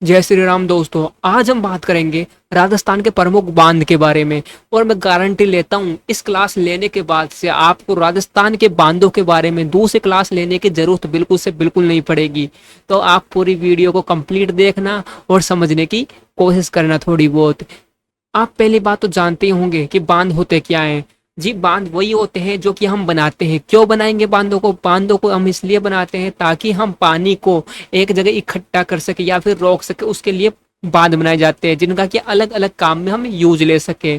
जय श्री राम दोस्तों। आज हम बात करेंगे राजस्थान के प्रमुख बांध के बारे में। और मैं गारंटी लेता हूँ इस क्लास लेने के बाद से आपको राजस्थान के बांधों के बारे में दूसरी क्लास लेने की जरूरत बिल्कुल से बिल्कुल नहीं पड़ेगी। तो आप पूरी वीडियो को कंप्लीट देखना और समझने की कोशिश करना थोड़ी बहुत। आप पहली बात तो जानते ही होंगे कि बांध होते क्या हैं। जी, बांध वही होते हैं जो कि हम बनाते हैं। क्यों बनाएंगे बांधों को? बांधों को हम इसलिए बनाते हैं ताकि हम पानी को एक जगह इकट्ठा कर सके या फिर रोक सके। उसके लिए बांध बनाए जाते हैं जिनका कि अलग अलग काम में हम यूज ले सके।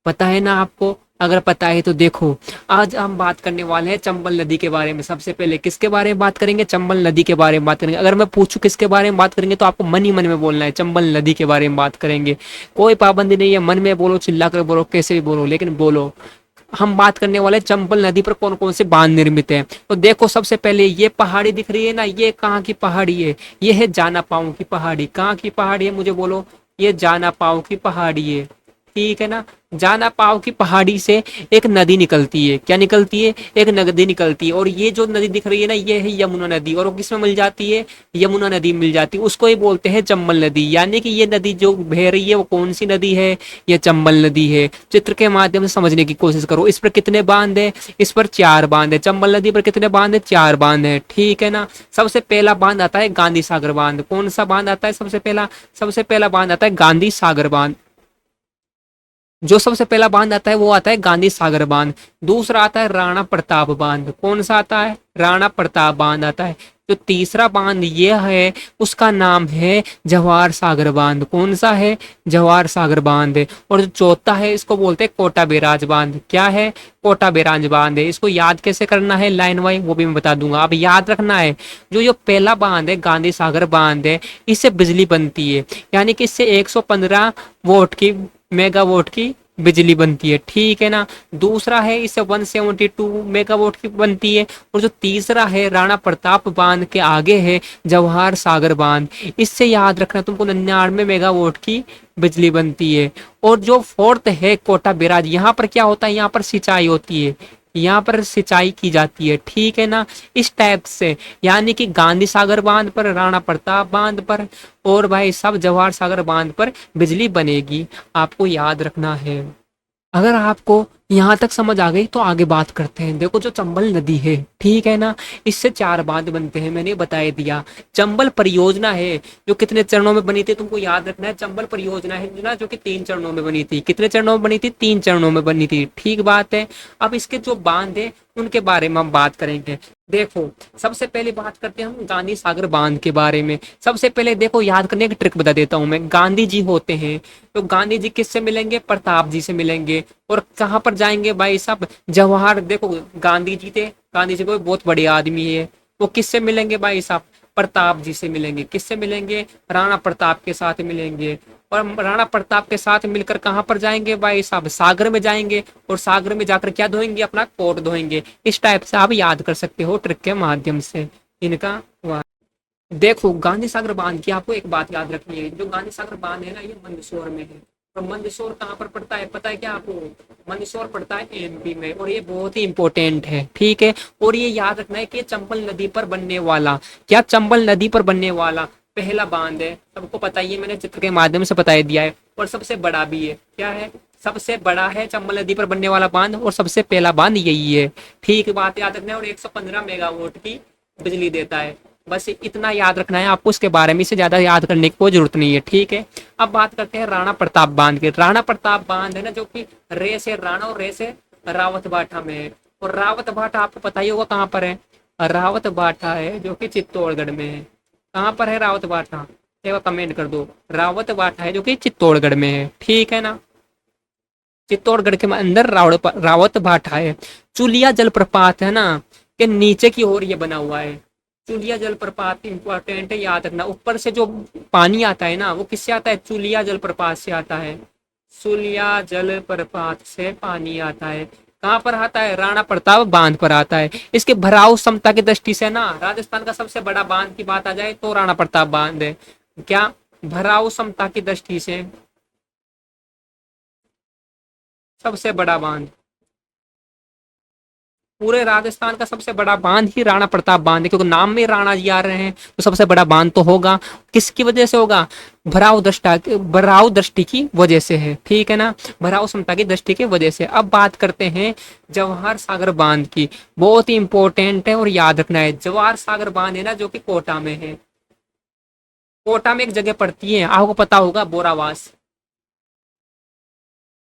पता है ना आपको? अगर पता है तो देखो, आज हम बात करने वाले हैं चंबल नदी के बारे में। सबसे पहले किसके बारे में बात करेंगे? चंबल नदी के बारे में बात करेंगे। अगर मैं पूछूं किसके बारे में बात करेंगे तो आपको मन ही मन में बोलना है चंबल नदी के बारे में बात करेंगे। कोई पाबंदी नहीं है, मन में बोलो, चिल्ला कर बोलो, कैसे भी बोलो, लेकिन बोलो। हम बात करने वाले चंबल नदी पर कौन कौन से बांध निर्मित हैं। तो देखो, सबसे पहले ये पहाड़ी दिख रही है ना, ये कहाँ की पहाड़ी है? ये है जाना पाऊ की पहाड़ी। कहाँ की पहाड़ी है मुझे बोलो? ये जाना पाऊ की पहाड़ी है, ठीक है ना। जाना पाव की पहाड़ी से एक नदी निकलती है। क्या निकलती है? एक नदी निकलती है। और ये जो नदी दिख रही है ना, ये है यमुना नदी। और वो किसमें मिल जाती है? यमुना नदी मिल जाती है। उसको ही बोलते हैं चंबल नदी। यानी कि ये नदी जो बह रही है वो कौन सी नदी है? ये चंबल नदी है। चित्र के माध्यम से समझने की कोशिश करो। इस पर कितने बांध है? इस पर 4 बांध है। चंबल नदी पर कितने बांध है? 4 बांध है, ठीक है ना। सबसे पहला बांध आता है गांधी सागर बांध। कौन सा बांध आता है सबसे पहला? सबसे पहला बांध आता है गांधी सागर बांध। जो सबसे पहला बांध आता है वो आता है गांधी सागर बांध। दूसरा आता है राणा प्रताप बांध। कौन सा आता है? राणा प्रताप बांध आता है। जो तीसरा बांध ये है उसका नाम है जवाहर सागर बांध। कौन सा है? जवाहर सागर बांध है। और जो चौथा है इसको बोलते हैं कोटा बैराज बांध। क्या है? कोटा बैराज बांध है। इसको याद कैसे करना है लाइन वाइज वो भी मैं बता दूंगा। अब याद रखना है, जो पहला बांध है गांधी सागर बांध है, इससे बिजली बनती है। यानी कि इससे 115 वोट की मेगावाट की बिजली बनती है, ठीक है ना। दूसरा है इससे 172 मेगावाट की बनती है। और जो तीसरा है राणा प्रताप बांध के आगे है जवाहर सागर बांध, इससे याद रखना तुमको 99 मेगावाट की बिजली बनती है। और जो फोर्थ है कोटा बैराज, यहाँ पर क्या होता है? यहाँ पर सिंचाई होती है, यहाँ पर सिंचाई की जाती है, ठीक है ना। इस टाइप से यानी कि गांधी सागर बांध पर, राणा प्रताप बांध पर और भाई सब जवाहर सागर बांध पर बिजली बनेगी। आपको याद रखना है। अगर आपको यहाँ तक समझ आ गई तो आगे बात करते हैं। देखो, जो चंबल नदी है, ठीक है ना, इससे 4 बांध बनते हैं, मैंने बता दिया। चंबल परियोजना है जो कितने चरणों में बनी थी तुमको याद रखना है। चंबल परियोजना है जो ना, जो कि 3 चरणों में बनी थी। कितने चरणों में बनी थी? 3 चरणों में बनी थी, ठीक बात है। अब इसके जो बांध है उनके बारे में हम बात करेंगे। देखो, सबसे पहले बात करते हैं हम गांधी सागर बांध के बारे में। सबसे पहले देखो, याद करने की ट्रिक बता देता हूं मैं। गांधी जी होते हैं तो गांधी जी किससे मिलेंगे? प्रताप जी से मिलेंगे। और कहाँ पर जाएंगे भाई साहब? जवाहर, देखो गांधी जी थे, गांधी जी कोई बहुत बड़े आदमी है, वो किससे मिलेंगे भाई साहब? प्रताप जी से मिलेंगे। किससे मिलेंगे? राणा प्रताप के साथ मिलेंगे। और राणा प्रताप के साथ मिलकर कहाँ पर जाएंगे भाई साहब? सागर में जाएंगे। और सागर में जाकर क्या धोएंगे? अपना कोट धोएंगे। इस टाइप से आप याद कर सकते हो ट्रिक के माध्यम से इनका। देखो, गांधी सागर बांध की आपको एक बात याद रखनी है। जो गांधी सागर बांध है ना, ये मंदसौर में है। तो मंदसौर कहाँ पर पड़ता है पता है क्या आपको? मंदसौर पड़ता है एमपी में। और ये बहुत ही इंपॉर्टेंट है, ठीक है। और ये याद रखना है कि चंबल नदी पर बनने वाला, क्या चंबल नदी पर बनने वाला पहला बांध है। सबको पता ही है, मैंने चित्र के माध्यम से बता दिया है। और सबसे बड़ा भी है। क्या है? सबसे बड़ा है चंबल नदी पर बनने वाला बांध और सबसे पहला बांध यही है, ठीक बात याद रखना है। और 115 मेगावाट की बिजली देता है। बस इतना याद रखना है आपको, उसके बारे में से ज्यादा याद करने की कोई जरूरत नहीं है, ठीक है। अब बात करते हैं राणा प्रताप बांध के। राणा प्रताप बांध है ना, जो कि रे से राणा और रे से रावत बाटा में है। और रावत बाटा आपको पता ही होगा कहाँ पर है। रावत बाटा है जो कि चित्तौड़गढ़ में है। कहाँ पर है रावत बाटा? एक बार कमेंट कर दो। रावत बाटा है जो कि चित्तौड़गढ़ में है, ठीक है ना। चित्तौड़गढ़ के अंदर रावत भाटा है। चुलिया जलप्रपात है ना, के नीचे की ओर ये बना हुआ है। चुलिया जलप्रपात इंपॉर्टेंट है, याद रखना। ऊपर से जो पानी आता है ना, वो किससे आता है? चुलिया जलप्रपात से आता है। चुलिया जलप्रपात से पानी आता है। कहाँ पर आता है? राणा प्रताप बांध पर आता है। इसके भराव क्षमता की दृष्टि से ना, राजस्थान का सबसे बड़ा बांध की बात आ जाए तो राणा प्रताप बांध है। क्या? भराव क्षमता की दृष्टि से सबसे बड़ा बांध। पूरे राजस्थान का सबसे बड़ा बांध ही राणा प्रताप बांध है, क्योंकि नाम में राणा जी आ रहे हैं, तो सबसे बड़ा बांध तो होगा। किसकी वजह से होगा? भराव दृष्टि की वजह से है, ठीक है ना, भराव क्षमता की दृष्टि की वजह से। अब बात करते हैं जवाहर सागर बांध की। बहुत ही इंपॉर्टेंट है और याद रखना है। जवाहर सागर बांध है ना, जो कि कोटा में है। कोटा में एक जगह पड़ती है, आपको पता होगा, बोरावास।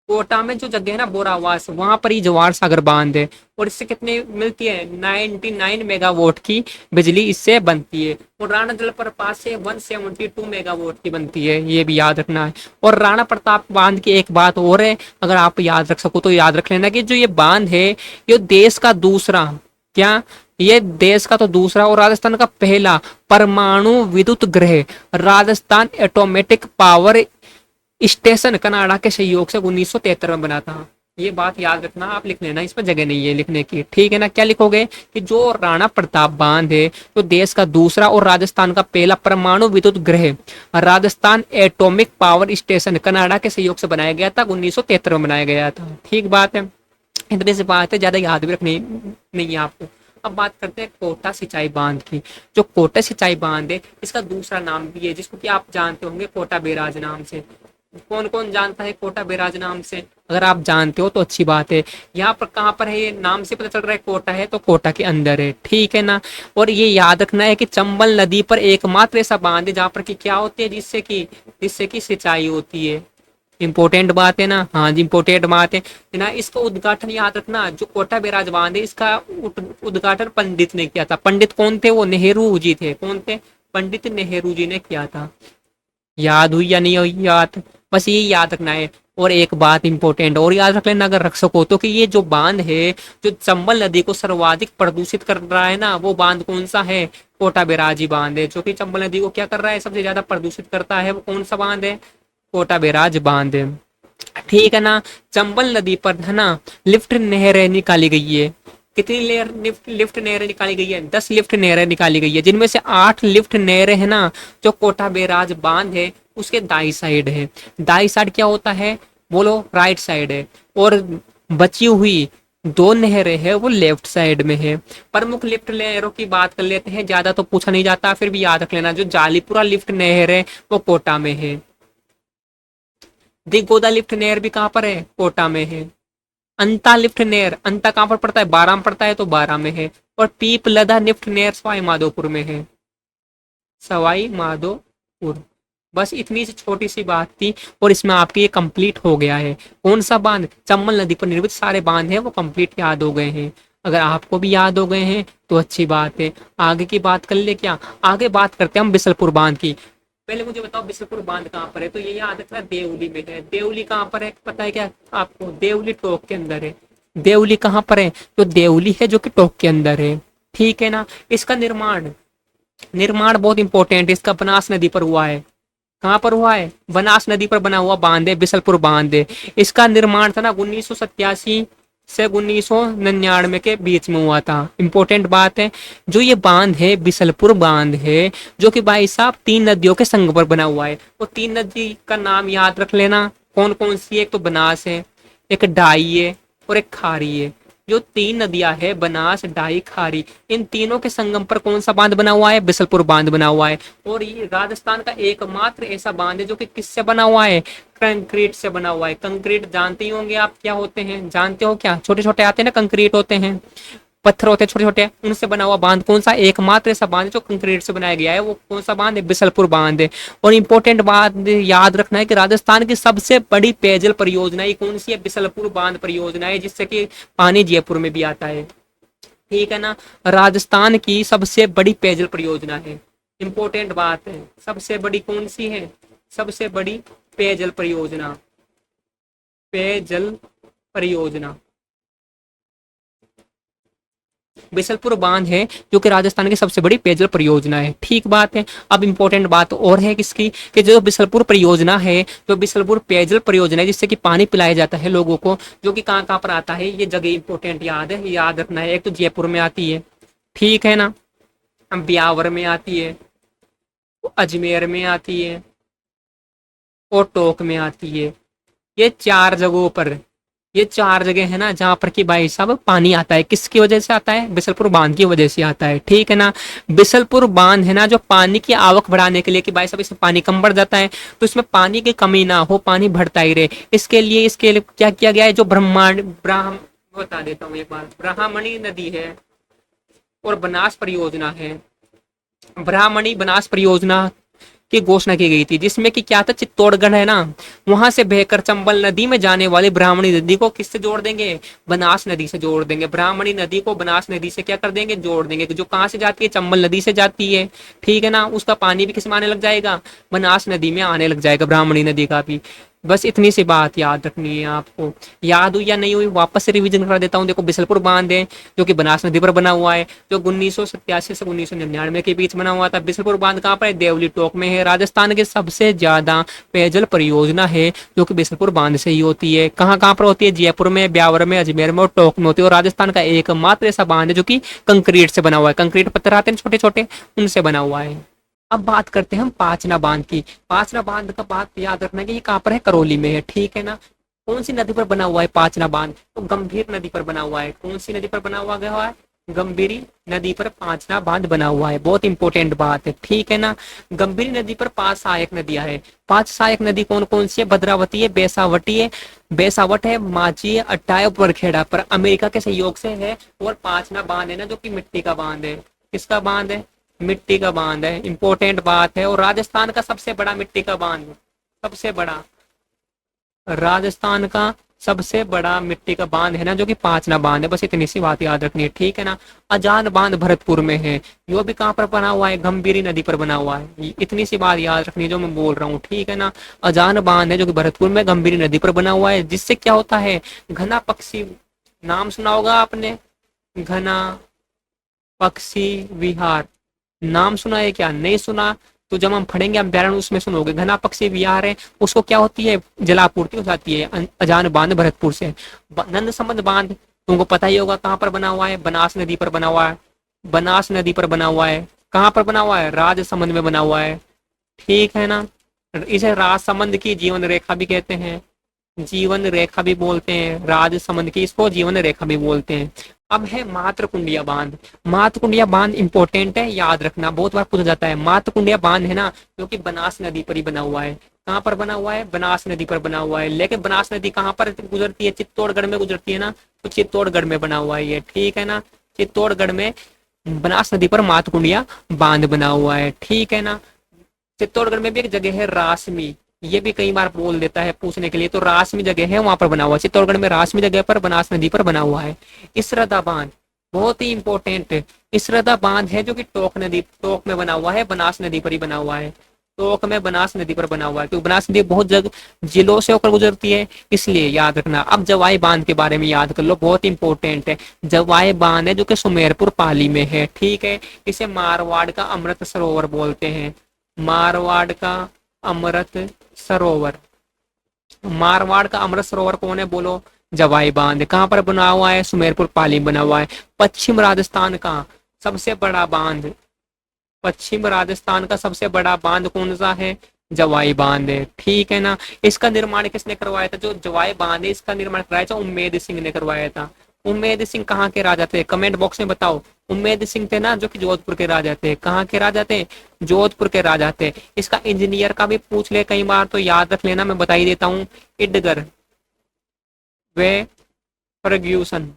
कोटा में जो जगह है ना बोरावास, वहां पर ही जवाहर सागर बांध है। और इससे कितनी मिलती है? 99 मेगावाट की बिजली इससे बनती है। और राणा जलप्रपात से 172 मेगावाट की बनती है, ये भी याद रखना है। और राणा प्रताप बांध की एक बात और है, अगर आप याद रख सको तो याद रख लेना, कि जो ये बांध है, ये देश का दूसरा, क्या, ये देश का तो दूसरा और राजस्थान का पहला परमाणु विद्युत गृह, Rajasthan automatic power station Canada के सहयोग से 1973 में बना था। ये बात याद रखना, आप लिख लेना, इसमें जगह नहीं है लिखने की, ठीक है ना। क्या लिखोगे? कि जो राणा प्रताप बांध है, तो देश का दूसरा और राजस्थान का पहला परमाणु विद्युत गृह, Rajasthan atomic power station Canada के सहयोग से बनाया गया था, 1973 में बनाया गया था। ठीक बात है, इतनी सी बात है, ज्यादा याद भी रखनी नहीं है आपको। अब बात करते हैं कोटा सिंचाई बांध की। जो कोटा सिंचाई बांध है, इसका दूसरा नाम भी है, जिसको कि आप जानते होंगे कोटा बैराज नाम से। कौन कौन जानता है कोटा बैराज नाम से? अगर आप जानते हो तो अच्छी बात है। यहाँ पर कहाँ पर है? ये नाम से पता चल रहा है कोटा है, तो कोटा के अंदर है, ठीक है ना। और ये याद रखना है कि चंबल नदी पर एकमात्र ऐसा बांध है जहाँ पर कि क्या होती है, जिससे कि सिंचाई होती है। इंपॉर्टेंट बात है ना, हाँ जी, इंपॉर्टेंट बात है ना। इसका उद्घाटन याद रखना, जो कोटा बैराज बांध है, इसका उद्घाटन पंडित ने किया था। पंडित कौन थे? वो नेहरू जी थे। कौन थे? पंडित नेहरू जी ने किया था। याद हुई या नहीं हुई याद? बस ये याद रखना है। और एक बात इंपॉर्टेंट और याद रख लेना, अगर रख सको तो, कि ये जो बांध है, जो चंबल नदी को सर्वाधिक प्रदूषित कर रहा है ना, वो बांध कौन सा है? कोटा बैराजी बांध है। जो कि चंबल नदी को क्या कर रहा है? सबसे ज्यादा प्रदूषित करता है, वो कौन सा बांध है? कोटा बैराज बांध है, ठीक है ना। चंबल नदी पर है ना, लिफ्ट नहरें निकाली गई है। कितनी लेयर लिफ्ट नहरें निकाली गई है? 10 लिफ्ट नहरें निकाली गई है, जिनमें से 8 लिफ्ट नहरें है ना, जो कोटा बैराज बांध है उसके दाई साइड है। दाई साइड क्या होता है? बोलो, राइट साइड है। और बची हुई 2 नहरें है, वो लेफ्ट साइड में है। प्रमुख लिफ्ट नहरों की बात कर लेते हैं, ज्यादा तो पूछा नहीं जाता, फिर भी याद रख लेना। जो जालीपुरा लिफ्ट नहर है, वो कोटा में है। दिगोदा लिफ्ट नहर भी कहाँ पर है? कोटा में है। अंता लिफ्ट नहर, अंता कहाँ पर पड़ता है? बारां में पड़ता है, तो बारां में है। और पीप लदा लिफ्ट नहर सवाई माधोपुर में है, सवाई माधोपुर। बस इतनी सी छोटी सी बात थी, और इसमें आपके ये कंप्लीट हो गया है। कौन सा बांध? चंबल नदी पर निर्मित सारे बांध हैं, वो कंप्लीट याद हो गए हैं। अगर आपको भी याद हो गए हैं तो अच्छी बात है। आगे की बात कर ले क्या? आगे बात करते हैं हम बिसलपुर बांध की। पहले मुझे बताओ, बिसलपुर बांध कहाँ पर है? तो ये याद रखना, देवली में है। देवली कहाँ पर है पता है क्या आपको? देवली टोक के अंदर है। देवली कहाँ पर है? तो देवली है, जो कि टोक के अंदर है, ठीक है ना। इसका निर्माण निर्माण बहुत इंपॉर्टेंट है, इसका बनास नदी पर हुआ है। कहाँ पर हुआ है? बनास नदी पर बना हुआ बांध है, बिसलपुर बांध है। इसका निर्माण था ना 1987 से 1999 के बीच में हुआ था। इंपॉर्टेंट बात है, जो ये बांध है, बिसलपुर बांध है, जो कि भाई साहब 3 नदियों के संगम पर बना हुआ है। वो 3 नदी का नाम याद रख लेना, कौन कौन सी है? एक तो बनास है, एक डाई है, और एक खारी है। जो 3 नदियां है, बनास, डाई, खारी, इन तीनों के संगम पर कौन सा बांध बना हुआ है? बिसलपुर बांध बना हुआ है। और ये राजस्थान का एकमात्र ऐसा बांध है जो कि किससे बना हुआ है? कंक्रीट से बना हुआ है। कंक्रीट जानते ही होंगे आप क्या होते हैं? जानते हो क्या? छोटे छोटे आते हैं ना, कंक्रीट होते हैं, पत्थर होते हैं छोटे छोटे, उनसे बना हुआ बांध कौन सा? एकमात्र ऐसा बांध है जो कंक्रीट से बनाया गया है, वो कौन सा बांध है? बिसलपुर बांध है। और इंपॉर्टेंट बात याद रखना है कि राजस्थान की सबसे बड़ी पेयजल परियोजना ये कौन सी है? बिसलपुर बांध परियोजना है, जिससे कि पानी जयपुर में भी आता है, ठीक है ना। राजस्थान की सबसे बड़ी पेयजल परियोजना है। इंपॉर्टेंट बात है, सबसे बड़ी कौन सी है? सबसे बड़ी पेयजल परियोजना, पेयजल परियोजना बिसलपुर बांध है, जो कि राजस्थान की सबसे बड़ी पेयजल परियोजना है, ठीक बात है। अब इंपॉर्टेंट बात और है किसकी? कि जो बिसलपुर परियोजना है, जो बिसलपुर पेयजल परियोजना है, जिससे कि पानी पिलाया जाता है लोगों को, जो कि कहाँ कहाँ पर आता है, ये जगह इंपॉर्टेंट याद है, याद रखना है। एक तो जयपुर में आती है, ठीक है ना, ब्यावर में आती है, अजमेर में आती है, और टोंक में आती है। ये 4 जगहों पर ये 4 जगह है ना जहाँ पर कि भाई साहब पानी आता है। किसकी वजह से आता है? बिसलपुर बांध की वजह से आता है, ठीक है ना। बिसलपुर बांध है ना जो पानी की आवक बढ़ाने के लिए कि भाई साहब इसमें पानी कम बढ़ जाता है, तो इसमें पानी की कमी ना हो, पानी बढ़ता ही रहे, इसके लिए क्या किया गया है? जो ब्रह्मांड ब्राह्म बता देता हूँ एक बार, ब्राह्मणी नदी है और बनास परियोजना है। ब्राह्मणी बनास परियोजना की घोषणा की गई थी, जिसमें कि क्या था, चित्तौड़गढ़ है ना, वहां से बहकर चंबल नदी में जाने वाली ब्राह्मणी नदी को किससे जोड़ देंगे? बनास नदी से जोड़ देंगे। ब्राह्मणी नदी को बनास नदी से क्या कर देंगे? जोड़ देंगे। जो कहाँ से जाती है? चंबल नदी से जाती है, ठीक है ना। उसका पानी भी किस में आने लग जाएगा? बनास नदी में आने लग जाएगा, ब्राह्मणी नदी का भी। बस इतनी सी बात याद रखनी है आपको। याद हुई या नहीं हुई, वापस से रिवीजन करा देता हूँ। देखो, बिसलपुर बांध है जो कि बनास नदी पर बना हुआ है, जो 1987 से 1999 के बीच बना हुआ था। बिसलपुर बांध कहाँ पर है? देवली टोक में है। राजस्थान के सबसे ज्यादा पेयजल परियोजना है जो कि बिसलपुर बांध से ही होती है। कहाँ कहाँ पर होती है? जयपुर में, ब्यावर में, अजमेर में और टोक में होती है। और राजस्थान का एकमात्र ऐसा बांध है जो कि कंक्रीट से बना हुआ है। कंक्रीट पत्थर आते हैं छोटे छोटे, उनसे बना हुआ है। अब बात करते हैं हम पाचना बांध की। पाचना बांध का बात याद रखना कि ये कहाँ पर है? करौली में है, ठीक है ना। कौन सी नदी पर बना हुआ है पाचना बांध? तो गंभीर नदी पर बना हुआ है। कौन सी नदी पर बना हुआ गया है? गंभीरी नदी पर पाचना बांध बना हुआ है। बहुत इंपॉर्टेंट बात है, ठीक है ना। गंभीरी नदी पर 5 सहायक नदियां है। 5 सहायक नदी कौन कौन सी है? भद्रावती है, बेसावटी है, बेसावट है, माची है, अट्टा है, बरखेड़ा पर अमेरिका के सहयोग से है। और पाचना बांध है ना जो कि मिट्टी का बांध है। किसका बांध है? मिट्टी का बांध है। इंपॉर्टेंट बात है। और राजस्थान का सबसे बड़ा मिट्टी का बांध, सबसे बड़ा राजस्थान का सबसे बड़ा मिट्टी का बांध है ना जो कि पाचना बांध है। बस इतनी सी बात याद रखनी है, ठीक है ना। अजान बांध भरतपुर में है, यो भी कहाँ पर बना हुआ है? गंभीरी नदी पर बना हुआ है। इतनी सी बात याद रखनी है जो मैं बोल रहा हूँ, ठीक है ना। अजान बांध है जो कि भरतपुर में गंभीरी नदी पर बना हुआ है, जिससे क्या होता है? घना पक्षी, नाम सुना होगा आपने, घना पक्षी विहार, नाम सुना है क्या? नहीं सुना तो जब हम पढ़ेंगे अभ्यारण उसमें सुनोगे। घना पक्षी विहार है, उसको क्या होती है? जलापूर्ति हो जाती है अजान बांध भरतपुर से। नंद संबंध बांध तुमको पता ही होगा कहाँ पर बना हुआ है? बनास नदी पर बना हुआ है। बनास नदी पर बना हुआ है। कहाँ पर बना हुआ है? राजसमंद में बना हुआ है, ठीक है ना। इसे राजसमंद की जीवन रेखा भी कहते हैं, जीवन रेखा भी बोलते हैं। राजसमंद की इसको जीवन रेखा भी बोलते हैं। अब है मातृकुंडिया बांध। मातृकुंडिया बांध इंपॉर्टेंट है, याद रखना, बहुत बार पूछा जाता है। मातृकुंडिया बांध है ना जो कि बनास नदी पर ही बना हुआ है। कहाँ पर बना हुआ है? बनास नदी पर बना हुआ है। लेकिन बनास नदी कहाँ पर गुजरती है? चित्तौड़गढ़ में गुजरती है ना, तो चित्तौड़गढ़ में बना हुआ है ये, ठीक है ना। चित्तौड़गढ़ में बनास नदी पर मातृकुंडिया बांध बना हुआ है, ठीक है ना। चित्तौड़गढ़ में भी एक जगह है रासमी, ये भी कई बार बोल देता है पूछने के लिए, तो रासमी जगह है वहां पर बना हुआ है। चित्तौड़गढ़ में रासमी जगह पर बनास नदी पर बना हुआ है। इसरदा बांध बहुत ही इंपॉर्टेंट, इसरदा बांध है जो कि टोक में बना हुआ है, बनास नदी पर ही बना हुआ है। टोक में बनास नदी पर बना हुआ है, क्योंकि बनास नदी बहुत जगह जिलों से होकर गुजरती है, इसलिए याद रखना। अब जवाई बांध के बारे में याद कर लो, बहुत इंपॉर्टेंट है। जवाई बांध है जो कि सुमेरपुर पाली में है, ठीक है। इसे मारवाड़ का अमृत सरोवर बोलते हैं। मारवाड़ का अमृत सरोवर, मारवाड़ का अमृत सरोवर कौन है बोलो? जवाई बांध। कहाँ पर बना हुआ है? सुमेरपुर पाली में बना हुआ है। पश्चिम राजस्थान का सबसे बड़ा बांध, पश्चिम राजस्थान का सबसे बड़ा बांध कौन सा है? जवाई बांध है, ठीक है ना। इसका निर्माण किसने करवाया था? जो जवाई बांध है इसका निर्माण कराया था उम्मेद सिंह ने करवाया था। उम्मेद सिंह कहाँ के राजा थे? कमेंट बॉक्स में बताओ। उम्मेद सिंह थे ना जो कि जोधपुर के राजा थे। कहाँ के राजा थे? जोधपुर के राजा थे। इसका इंजीनियर का भी पूछ ले कई बार, तो याद रख लेना, मैं बता ही देता हूँ। इडगर वे फर्ग्यूसन,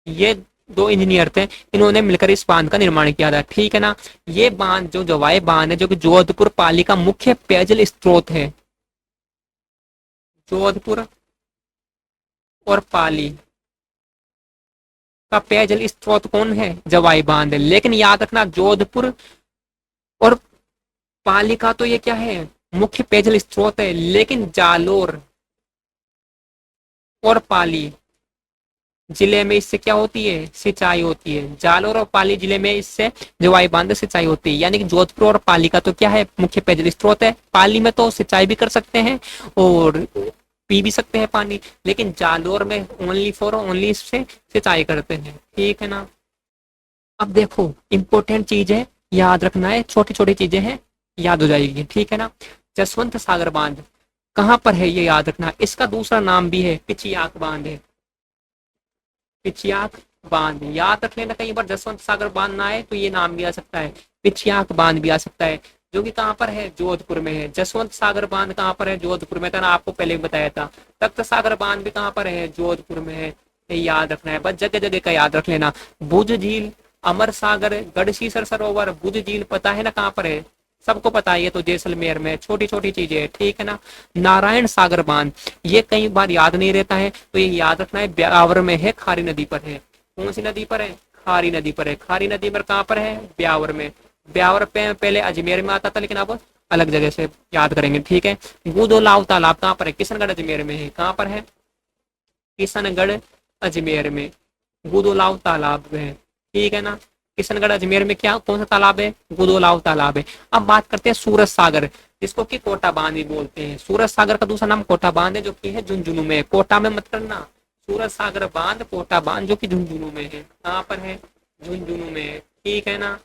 ये 2 इंजीनियर थे, इन्होंने मिलकर इस बांध का निर्माण किया था, ठीक है ना। ये बांध जो जवाई बांध है जो कि जोधपुर पाली का मुख्य पेयजल स्रोत है। जोधपुर और पाली का पेयजल स्रोत कौन है? जवाई बांध है। लेकिन याद रखना, जोधपुर और पाली का तो ये क्या है? मुख्य पेयजल स्रोत है। लेकिन जालोर और पाली जिले में इससे क्या होती है? सिंचाई होती है। जालोर और पाली जिले में इससे जवाई बांध सिंचाई होती है। यानी कि जोधपुर और पाली का तो क्या है? मुख्य पेयजल स्रोत है। पाली में तो सिंचाई भी कर सकते हैं और पी भी सकते हैं पानी, लेकिन जालोर में ओनली इससे सिंचाई करते हैं, ठीक है ना। अब देखो, इंपॉर्टेंट चीज है, याद रखना है, छोटी छोटी चीजें हैं, याद हो जाएगी, ठीक है ना। जसवंत सागर बांध, कहाँ पर है ये याद रखना। इसका दूसरा नाम भी है पिचियाक बांध है, पिचियाक बांध याद रख लेना। कई बार जसवंत सागर बांध ना आए तो ये नाम भी आ सकता है, पिचियाक बांध भी आ सकता है, जो कि कहाँ पर है, जोधपुर में है। जसवंत सागर बांध कहाँ पर है, जोधपुर में था ना, आपको पहले भी बताया था। तख्त सागर बांध भी कहाँ पर है, जोधपुर में है। ये याद रखना है, बस जगह जगह का याद रख लेना। भुज झील, अमर सागर, गढ़सीसर सरोवर, भुज झील पता है ना कहाँ पर है, सबको पता है, ये तो जैसलमेर में, छोटी छोटी चीजें है, ठीक है ना। नारायण सागर बांध, ये कई बार याद नहीं रहता है, तो ये याद रखना है, ब्यावर में है, खारी नदी पर है। कौन सी नदी पर है, खारी नदी पर है। खारी नदी पर कहाँ पर है, ब्यावर में। ब्यावर पे पहले अजमेर में आता था, लेकिन अब अलग जगह से याद करेंगे, ठीक है। गुदोलाव तालाब कहाँ पर है, किशनगढ़ अजमेर में है। कहाँ पर है, किशनगढ़ अजमेर में गुदोलाव तालाब है, ठीक है ना। किशनगढ़ अजमेर में क्या, कौन सा तालाब है, गुदोलाव तालाब है। अब बात करते हैं सूरज सागर, जिसको कि कोटा बांध भी बोलते हैं। सूरज सागर का दूसरा नाम कोटा बांध है, जो कि है झुंझुनू में। कोटा में मत करना, सूरज सागर बांध, कोटा बांध जो कि झुंझुनू में है। कहाँ पर है, झुंझुनू में है, ठीक है ना।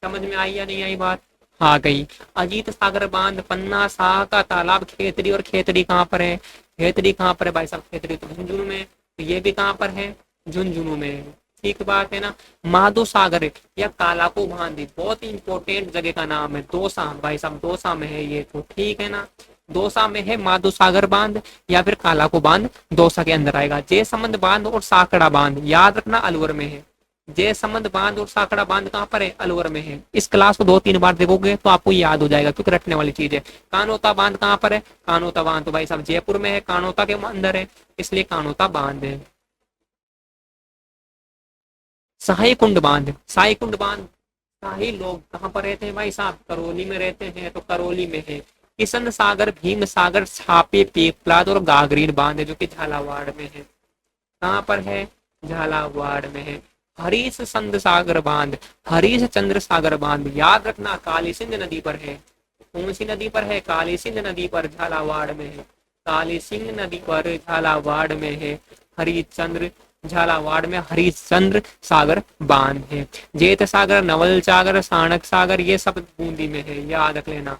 समझ में आई या नहीं आई बात, आ गई। अजीत सागर बांध, पन्ना शाह का तालाब, खेतड़ी, और खेतड़ी कहाँ पर है, खेतड़ी कहाँ पर है भाई साहब, खेतड़ी तो झुंझुनू में, तो ये भी कहाँ पर है, झुंझुनू में, ठीक बात है ना। माधो सागर या कालाको बांध, बहुत इंपॉर्टेंट जगह का नाम है, दौसा भाई साहब, दौसा में है ये तो, ठीक है ना। दौसा में है माधो सागर बांध या फिर कालाको बांध, दौसा के अंदर आएगा। जयसमंद बांध और साकड़ा बांध याद रखना, अलवर में है। जयसमंद बांध और साकड़ा बांध कहाँ पर है, अलवर में है। इस क्लास को 2-3 बार देखोगे तो आपको याद हो जाएगा, क्योंकि रटने वाली चीज है। कानोता बांध कहाँ पर है, कानोता बांध तो भाई साहब जयपुर में है, कानोता के अंदर है, इसलिए कानोता बांध है। शाही कुंड बांध, शाही कुंड बांध, शाही लोग कहाँ पर रहते हैं भाई साहब, करौली में रहते हैं, तो करौली में है। किशन सागर, भीम सागर, छापे, पेकलाद और गागरीन बांध है, जो कि झालावाड़ में है। कहाँ पर है, झालावाड़ में है। हरीश चंद्र सागर बांध, हरीश चंद्र सागर बांध याद रखना, काली सिंध नदी पर है। कौन सी नदी पर है, काली सिंध नदी पर, झालावाड़ में है। काली सिंध नदी पर झालावाड़ में है। हरिश्चंद्र, झालावाड़ में हरिश्चंद्र सागर बांध है। जेत सागर, नवल सागर, साणक सागर, ये सब बूंदी में है, याद रख लेना।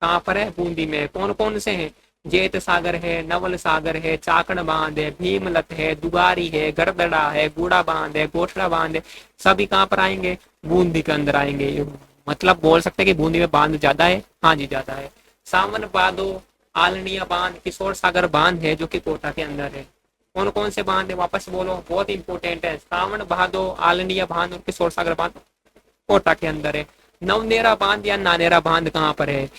कहाँ पर है, बूंदी में। कौन कौन से हैं, जेत सागर है, नवल सागर है, चाकड़ बांध है, भीमलत है, दुगारी है, गरदड़ा है, गुड़ा बांध है, गोठड़ा बांध है, सभी कहाँ पर आएंगे, बूंदी के अंदर आएंगे। मतलब बोल सकते हैं कि बूंदी में बांध ज्यादा है, हाँ जी ज्यादा है। सावन बादो, आलनिया बांध, किशोर सागर बांध है, जो कि कोटा के अंदर है। कौन कौन से बांध है, वापस बोलो, बहुत इंपॉर्टेंट है। सावन भादो, आलनिया बांध और किशोर सागर बांध कोटा के अंदर है। नवनेरा बांध या नानेरा बांध कहाँ पर है,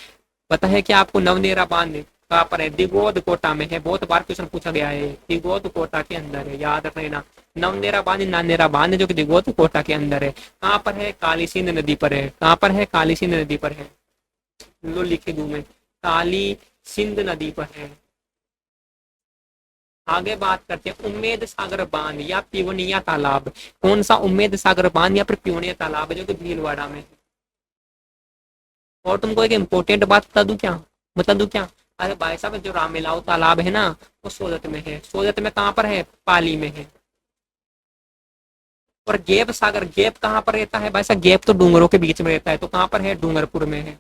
पता है क्या आपको, नवनेरा बांध कहाँ पर है, दिगोद कोटा में है। बहुत बार क्वेश्चन पूछा गया है, दिगोद कोटा के अंदर है, याद रखना। नवनेरा बांध, नानेरा बांध जो कि दिगोद कोटा के अंदर है। कहाँ पर है, काली सिंध नदी पर है। कहाँ पर है, काली सिंध नदी पर है, लो लिखे दूं मैं, काली सिंध नदी पर है। आगे बात करते हैं उम्मेद सागर बांध या पिवनिया तालाब। कौन सा, उम्मेद सागर बांध या फिर पिवनिया तालाब है, जो कि भीलवाड़ा में है। और तुमको एक इम्पोर्टेंट बात बता दूं क्या, अरे भाई साहब जो रामेलाव तालाब है ना, वो सोजत में है। सोजत में कहाँ पर है, पाली में है। और गैप सागर, गैप कहाँ पर रहता है भाई साहब, गैप तो डूंगरों के बीच में रहता है, तो कहाँ पर है, डूंगरपुर में है।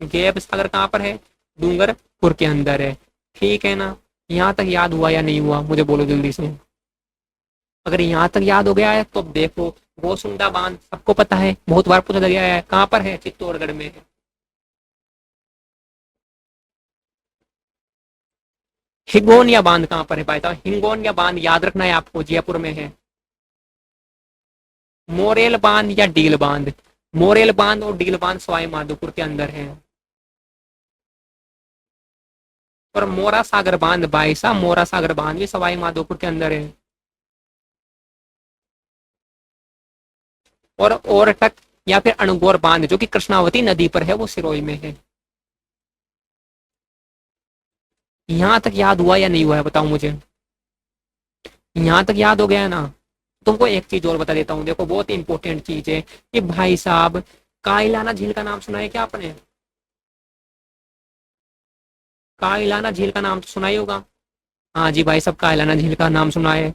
गैप सागर कहाँ पर है, डूंगरपुर के अंदर है, ठीक है ना। यहाँ तक याद हुआ या नहीं हुआ, मुझे बोलो जल्दी से। अगर यहाँ तक याद हो गया है तो अब देखो, गोसुंडा बांध सबको पता है, बहुत बार पूछा गया है, कहाँ पर है, चित्तौड़गढ़ में है। हिंगोनिया बांध कहाँ पर है भाई साहब, हिंगोनिया बांध याद रखना है आपको, जयपुर में है। मोरेल बांध या डील बांध, मोरेल बांध और डील बांध सवाई माधोपुर के अंदर है। और मोरा सागर बांध भाई साहब, मोरा सागर बांध भी सवाई माधोपुर के अंदर है। और ओरटक या फिर अणगौर बांध जो कि कृष्णावती नदी पर है, वो सिरोही में है। यहाँ तक याद हुआ या नहीं हुआ है, बताओ मुझे। यहाँ तक याद हो गया है ना। तुमको एक चीज और बता देता हूँ, देखो बहुत इंपॉर्टेंट चीज है कि भाई साहब, काइलाना झील का नाम सुना है क्या आपने, काइलाना झील का नाम तो सुना ही होगा। हाँ जी भाई साहब, काइलाना झील का नाम सुना है,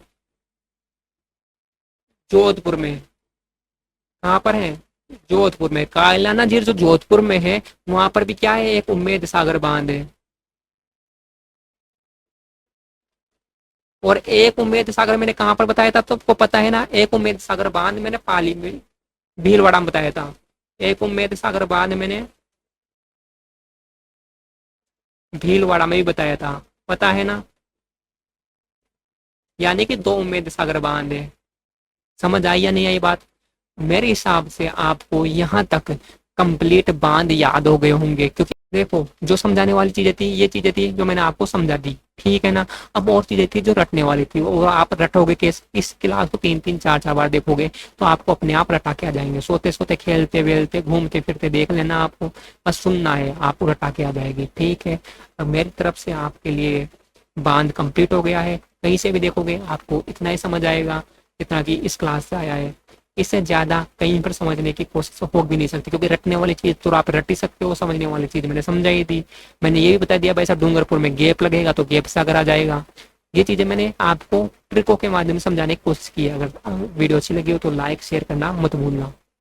जोधपुर में। कहाँ पर है, जोधपुर में कायलाना झील जो जोधपुर में है, वहां पर भी क्या है, एक उम्मेद सागर बांध है। और एक उम्मेद सागर मैंने कहाँ पर बताया था, तो आपको पता है ना, एक उम्मेद सागर बांध मैंने पाली में भीलवाड़ा में बताया था। एक उम्मेद सागर बांध मैंने भीलवाड़ा में भी बताया था, पता है ना। यानी कि दो उम्मेद सागर बांध है। समझ आई या नहीं आई बात? मेरे हिसाब से आपको यहाँ तक कंप्लीट बांध याद हो गए होंगे, क्योंकि देखो जो समझाने वाली चीजें थी, ये चीजें थी जो मैंने आपको समझा दी, ठीक है ना। अब और चीजें थी जो रटने वाली थी, वो आप रटोगे कि इस क्लास को तीन तीन चार चार बार देखोगे तो आपको अपने आप रटा के आ जाएंगे। सोते सोते, खेलते वेलते, घूमते फिरते देख लेना, आपको बस सुनना है, आपको रटा के आ जाएगी, ठीक है। अब मेरी तरफ से आपके लिए बांध कंप्लीट हो गया है। कहीं से भी देखोगे आपको इतना ही समझ आएगा जितना कि इस क्लास से आया है। इससे ज्यादा कहीं पर समझने की कोशिश हो भी नहीं सकती, क्योंकि रटने वाली चीज तो आप रट ही सकते हो, समझने वाली चीज मैंने समझाई थी। मैंने ये भी बता दिया भाई साहब, डूंगरपुर में गैप लगेगा तो गैप से अगर आ जाएगा। ये चीजें मैंने आपको ट्रिकों के माध्यम से समझाने की कोशिश की है। अगर वीडियो अच्छी लगी हो तो लाइक शेयर करना मत भूलना।